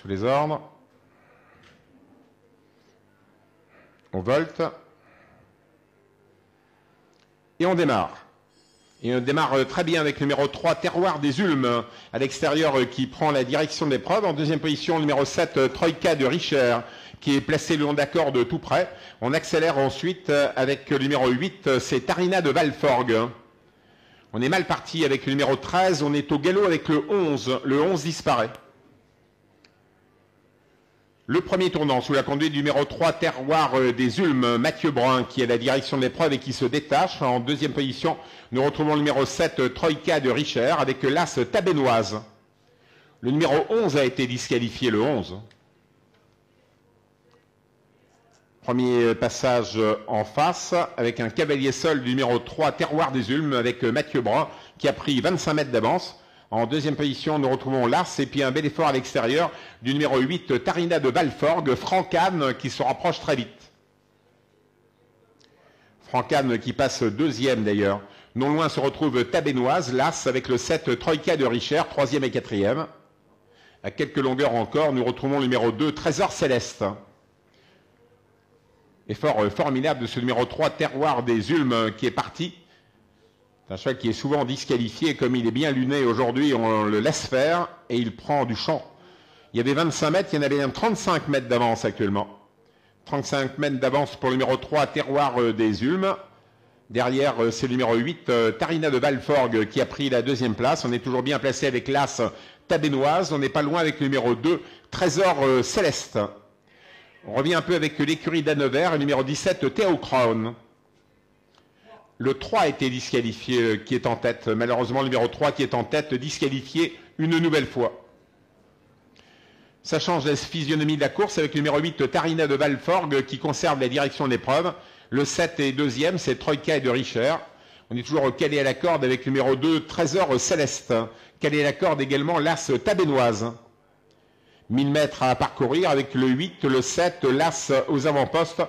sous les ordres. On volte. Et on démarre. Et on démarre très bien avec le numéro 3, Terroir des Ulmes, à l'extérieur qui prend la direction de l'épreuve. En deuxième position, le numéro 7, Troïka de Richer, qui est placé le long d'accord tout près. On accélère ensuite avec le numéro 8, c'est Tarina de Valforgue. On est mal parti avec le numéro 13, on est au galop avec le 11. Le 11 disparaît. Le premier tournant sous la conduite du numéro 3, Terroir des Ulmes, Mathieu Brun, qui est à la direction de l'épreuve et qui se détache. En deuxième position, nous retrouvons le numéro 7, Troïka de Richer, avec l'As Tabénoise. Le numéro 11 a été disqualifié, le 11. Premier passage en face, avec un cavalier seul du numéro 3, Terroir des Ulmes, avec Mathieu Brun, qui a pris 25 mètres d'avance. En deuxième position, nous retrouvons l'As et puis un bel effort à l'extérieur du numéro 8, Tarina de Valforgue, Francane, qui se rapproche très vite. Francane qui passe deuxième d'ailleurs. Non loin se retrouve Tabénoise, l'As avec le 7, Troïka de Richer, troisième et quatrième. À quelques longueurs encore, nous retrouvons le numéro 2, Trésor Céleste. Effort formidable de ce numéro 3, Terroir des Ulmes, qui est parti. C'est un cheval qui est souvent disqualifié, comme il est bien luné aujourd'hui, on le laisse faire et il prend du champ. Il y avait 25 mètres, il y en avait 35 mètres d'avance actuellement. 35 mètres d'avance pour le numéro 3, Terroir des Ulmes. Derrière, c'est le numéro 8, Tarina de Valforgue, qui a pris la deuxième place. On est toujours bien placé avec l'As Tabénoise. On n'est pas loin avec le numéro 2, Trésor Céleste. On revient un peu avec l'écurie d'Annevers, le numéro 17, Théocrone. Le 3 a été disqualifié, qui est en tête. Malheureusement, le numéro 3 qui est en tête, disqualifié une nouvelle fois. Ça change la physionomie de la course avec le numéro 8, Tarina de Valforgue, qui conserve la direction de l'épreuve. Le 7 est deuxième, c'est Troïka de Richer. On est toujours calé à la corde avec le numéro 2, Trésor Céleste. Calé à la corde également, l'As Tabénoise. 1000 mètres à parcourir avec le 8, le 7, l'As aux avant-postes.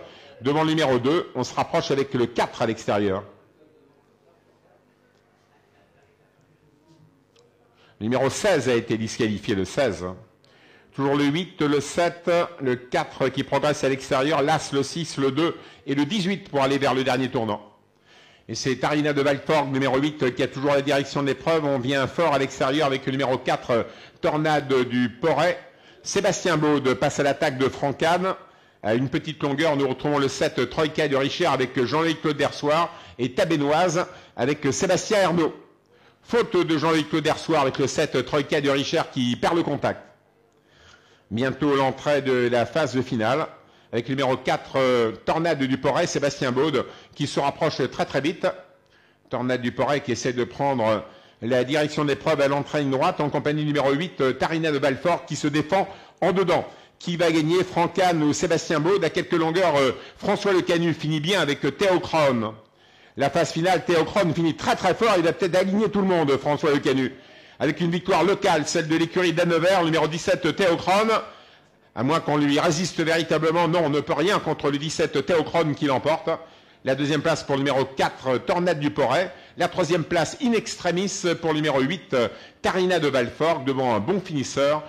Devant le numéro 2, on se rapproche avec le 4 à l'extérieur. Le numéro 16 a été disqualifié, le 16. Toujours le 8, le 7, le 4 qui progresse à l'extérieur, l'As, le 6, le 2 et le 18 pour aller vers le dernier tournant. Et c'est Tarina de Valforgue, numéro 8, qui a toujours la direction de l'épreuve. On vient fort à l'extérieur avec le numéro 4, Tornade du Porret. Sébastien Baude passe à l'attaque de Francane. À une petite longueur, nous retrouvons le 7, Troïka de Richer avec Jean-Louis Claude Dersoir et Tabénoise avec Sébastien Ernaud. Faute de Jean-Louis Claude Dersoir avec le 7, Troïka de Richer qui perd le contact. Bientôt l'entrée de la phase finale avec le numéro 4, Tornade du Porret, Sébastien Baude qui se rapproche très très vite. Tornade du Porret qui essaie de prendre la direction de l'épreuve à l'entrée droite en compagnie du numéro 8, Tarina de Valforgue qui se défend en dedans. Qui va gagner, Francane ou Sébastien Baude? À quelques longueurs, François Le Canu finit bien avec Théocrone. La phase finale, Théocrone finit très très fort. Il va peut-être aligner tout le monde, François Le Canu. Avec une victoire locale, celle de l'écurie d'Annevers, numéro 17, Théocrone. À moins qu'on lui résiste véritablement, non, on ne peut rien contre le 17, Théocrone qui l'emporte. La deuxième place pour le numéro 4, Tornade du Porret. La troisième place, in extremis, pour le numéro 8, Tarina de Valforgue, devant un bon finisseur,